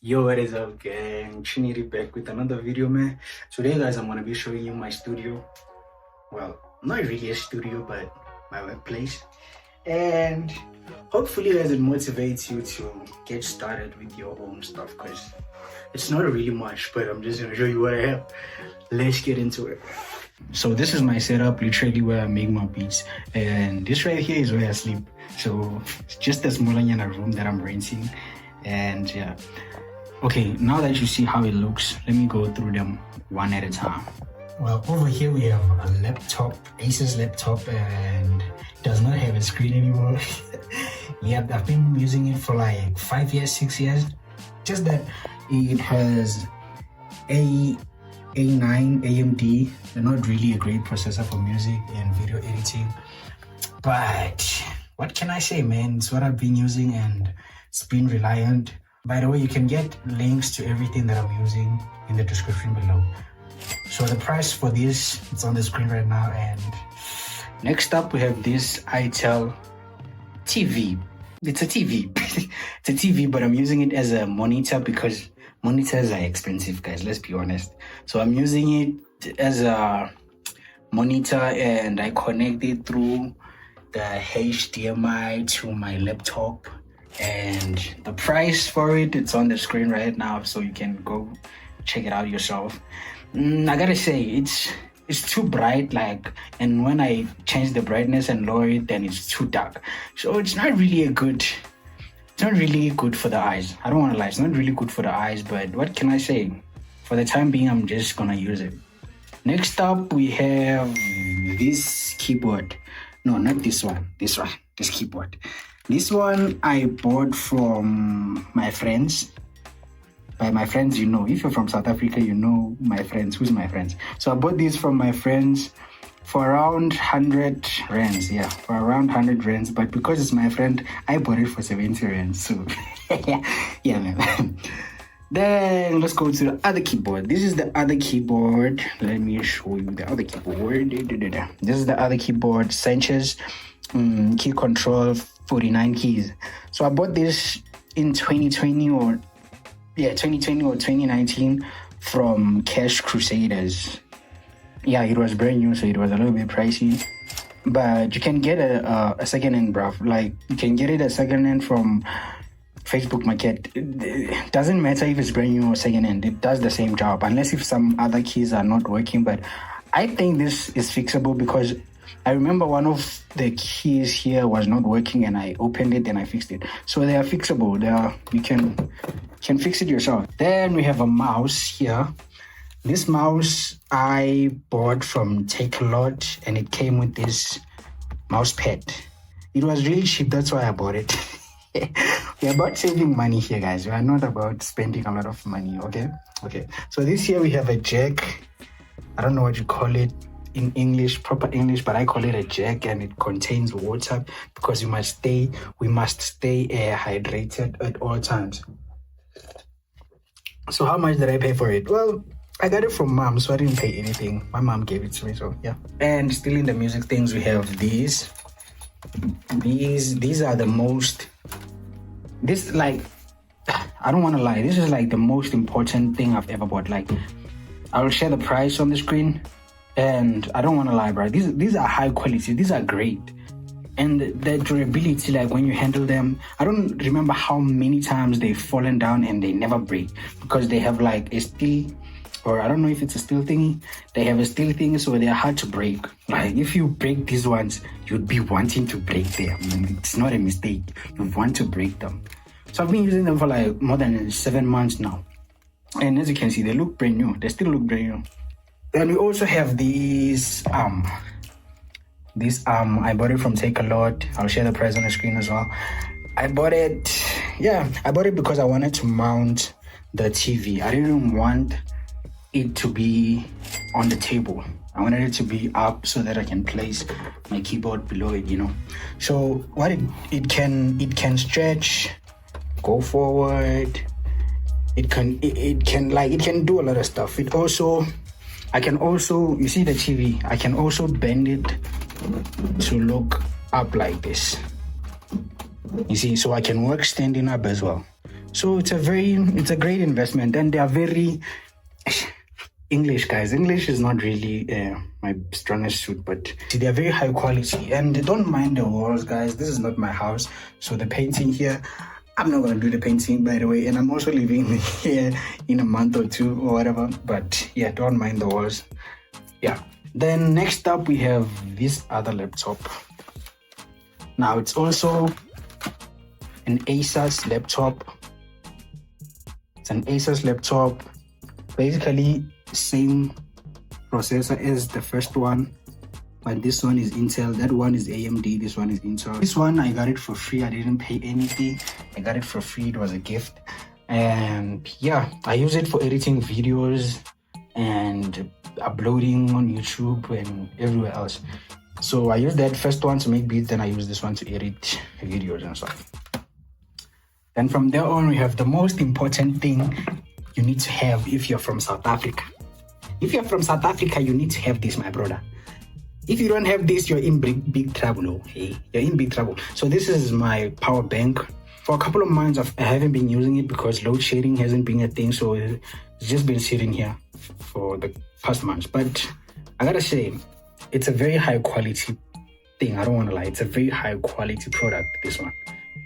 Yo, what is up, gang? Trinity back with another video, man. Today, guys, I'm gonna be showing you my studio. Well, not really a studio, but my workplace. And hopefully, guys, it motivates you to get started with your own stuff, because it's not really much, but I'm just gonna show you what I have. Let's get into it. So this is my setup, literally where I make my beats, and this right here is where I sleep. So it's just a small room that I'm renting, and yeah. Okay, now that you see how it looks, let me go through them one at a time. Well, over here we have a laptop, Asus laptop, and does not have a screen anymore. Yep, I've been using it for like 5 years, 6 years. Just that it has A9 AMD. They're not really a great processor for music and video editing. But what can I say, man? It's what I've been using and it's been reliant. By the way, you can get links to everything that I'm using in the description below. So the price for this, it's on the screen right now. And next up, we have this ITEL TV. It's a TV. It's a TV, but I'm using it as a monitor because monitors are expensive, guys. Let's be honest. So I'm using it as a monitor and I connect it through the HDMI to my laptop. And the price for it, it's on the screen right now, so you can go check it out yourself. I gotta say, it's too bright, like, and when I change the brightness and lower it, then it's too dark. So it's not really good for the eyes. I don't want to lie, it's not really good for the eyes, but what can I say? For the time being, I'm just gonna use it. Next up, we have this keyboard. No, not this one. This keyboard. This one I bought from my friends. By my friends, you know, if you're from South Africa, you know my friends. Who's my friends? So I bought this from my friends for around 100 rands. Yeah, for around 100 rands. But because it's my friend, I bought it for 70 rands. So yeah, man. Then let's go to the other keyboard. This is the other keyboard. Let me show you the other keyboard. This is the other keyboard, Sanchez key control 49 keys. So I bought this in 2020 or 2019 from Cash Crusaders. Yeah, it was brand new, so it was a little bit pricey, but you can get a second-hand, bruv. Like, you can get it a second-hand from Facebook Market. It doesn't matter if it's brand new or second-hand, it does the same job, unless if some other keys are not working. But I think this is fixable because I remember one of the keys here was not working and I opened it and I fixed it. So they are fixable. You can fix it yourself. Then we have a mouse here. This mouse I bought from Technica and it came with this mouse pad. It was really cheap, that's why I bought it. We're about saving money here, guys. We are not about spending a lot of money, okay? Okay. So this here we have a jack. I don't know what you call it in English, proper English, but I call it a jack, and it contains water because we must stay air hydrated at all times. So how much did I pay for it? Well, I got it from mom, so I didn't pay anything. My mom gave it to me, so yeah. And still in the music things, we have these. These are the most, this, like, I don't want to lie, this is like the most important thing I've ever bought. Like, I'll share the price on the screen. And I don't want to lie, bro. These are high quality. These are great. And the durability, like when you handle them, I don't remember how many times they've fallen down and they never break because they have like a steel, or I don't know if it's a steel thingy. They have a steel thing, so they're hard to break. Like if you break these ones, you'd be wanting to break them. It's not a mistake. You want to break them. So I've been using them for like more than 7 months now. And as you can see, they look brand new. They still look brand new. Then we also have these I bought it from Take a Lot. I'll share the price on the screen as well. I bought it because I wanted to mount the TV. I didn't want it to be on the table. I wanted it to be up so that I can place my keyboard below it, you know. So what it can stretch, go forward. It can do a lot of stuff. I can also, you see the TV, I can also bend it to look up like this. You see, so I can work standing up as well. So it's a great investment, and they are very English, guys. English is not really my strongest suit, but they are very high quality, and don't mind the walls, guys. This is not my house, so the painting here, I'm not gonna do the painting, by the way, and I'm also leaving here in a month or two or whatever. But yeah, don't mind the walls. Yeah. Then next up we have this other laptop. Now it's also an Asus laptop. It's an Asus laptop, basically same processor as the first one, but this one is Intel, that one is AMD, this one is Intel. This one I got it for free. I didn't pay anything. I got it for free. It was a gift, and yeah, I use it for editing videos and uploading on YouTube and everywhere else. So I use that first one to make beats, then I use this one to edit videos and stuff. Then from there on, we have the most important thing you need to have if you're from South Africa. If you're from South Africa, you need to have this, my brother. If you don't have this, you're in big trouble. Oh, hey, you're in big trouble. So this is my power bank. For a couple of months, I haven't been using it because load shedding hasn't been a thing. So it's just been sitting here for the past months. But I gotta say, it's a very high quality thing. I don't want to lie. It's a very high quality product, this one.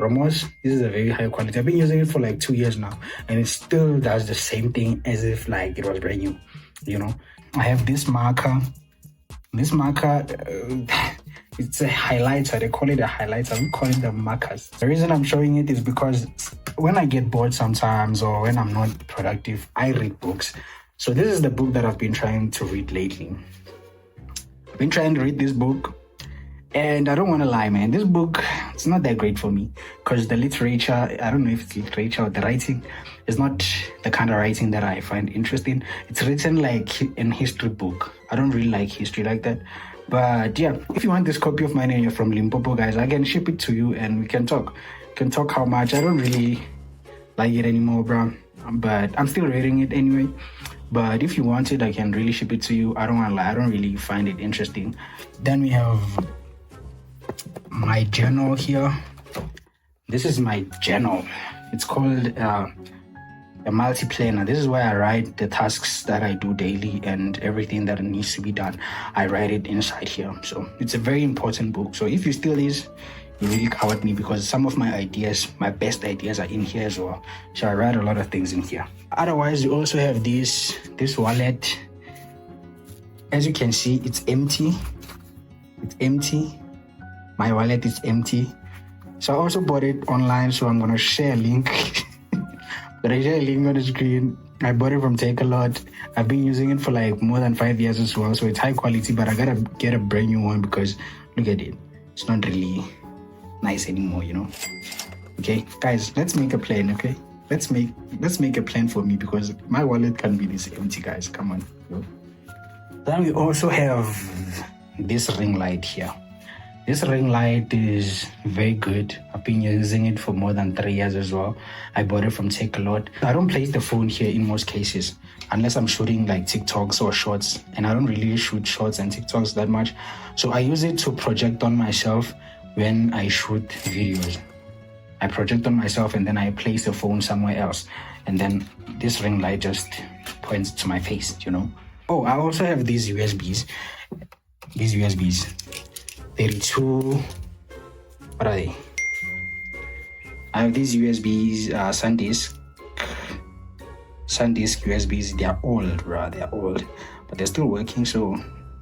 Ramos, this is a very high quality. I've been using it for like 2 years now, and it still does the same thing as if like it was brand new, you know. I have this marker. This marker, it's a highlighter. They call it a highlighter. We call it the markers. The reason I'm showing it is because when I get bored sometimes, or when I'm not productive, I read books. So this is the book that I've been trying to read lately. I've been trying to read this book, and I don't want to lie, man. This book, it's not that great for me because the literature, I don't know if it's literature or the writing, is not the kind of writing that I find interesting. It's written like an history book. I don't really like history like that. But yeah, if you want this copy of mine and you're from Limpopo, guys, I can ship it to you and we can talk. We can talk how much. I don't really like it anymore, bro. But I'm still reading it anyway. But if you want it, I can really ship it to you. I don't want to lie. I don't really find it interesting. Then we have my journal here. This is my journal. It's called a multi-planner. This is where I write the tasks that I do daily and everything that needs to be done. I write it inside here. So it's a very important book. So if you steal this, you really covered me because some of my ideas, my best ideas, are in here as well. So I write a lot of things in here. Otherwise, you also have this wallet. As you can see, it's empty. It's empty. My wallet is empty. So I also bought it online, so I'm gonna share a link. But I share a link on the screen. I bought it from Technica. I've been using it for like more than 5 years as well, so it's high quality, but I gotta get a brand new one because look at it. It's not really nice anymore, you know. Okay, guys, let's make a plan, okay? Let's make a plan for me because my wallet can't be this empty, guys. Come on. Then we also have this ring light here. This ring light is very good. I've been using it for more than 3 years as well. I bought it from Technica. I don't place the phone here in most cases unless I'm shooting like TikToks or shorts, and I don't really shoot shorts and TikToks that much. So I use it to project on myself when I shoot videos. I project on myself and then I place the phone somewhere else, and then this ring light just points to my face, you know. Oh, I also have these USBs. 32, what are they? I have these USBs, SanDisk USBs. They are old, bro. They are old, but they're still working. So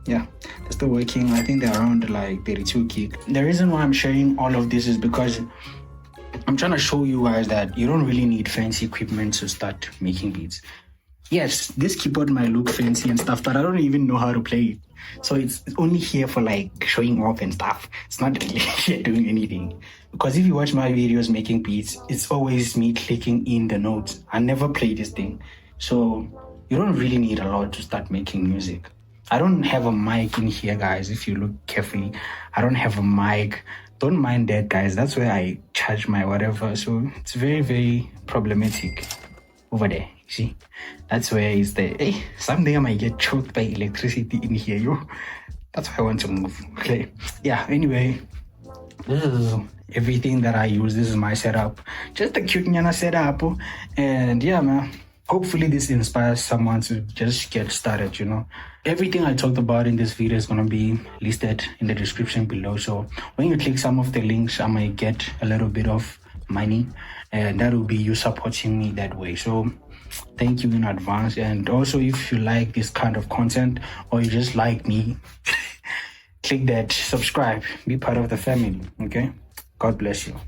yeah, they're still working. I think they're around like 32 gig. The reason why I'm sharing all of this is because I'm trying to show you guys that you don't really need fancy equipment to start making beats. Yes, this keyboard might look fancy and stuff, but I don't even know how to play it. So it's only here for like showing off and stuff. It's not really here doing anything. Because if you watch my videos making beats, it's always me clicking in the notes. I never play this thing. So you don't really need a lot to start making music. I don't have a mic in here, guys. If you look carefully, I don't have a mic. Don't mind that, guys. That's where I charge my whatever. So it's very, very problematic over there. See, that's where it's there. Hey, someday I might get choked by electricity in here, yo. That's why I want to move. Okay. Yeah, anyway, this is everything that I use. This is my setup, just a cute nyana setup. And yeah, man, hopefully this inspires someone to just get started, you know. Everything I talked about in this video is going to be listed in the description below. So when you click some of the links, I might get a little bit of money, and that will be you supporting me that way. So thank you in advance. And also, if you like this kind of content, or you just like me, click that subscribe, be part of the family. Okay, God bless you.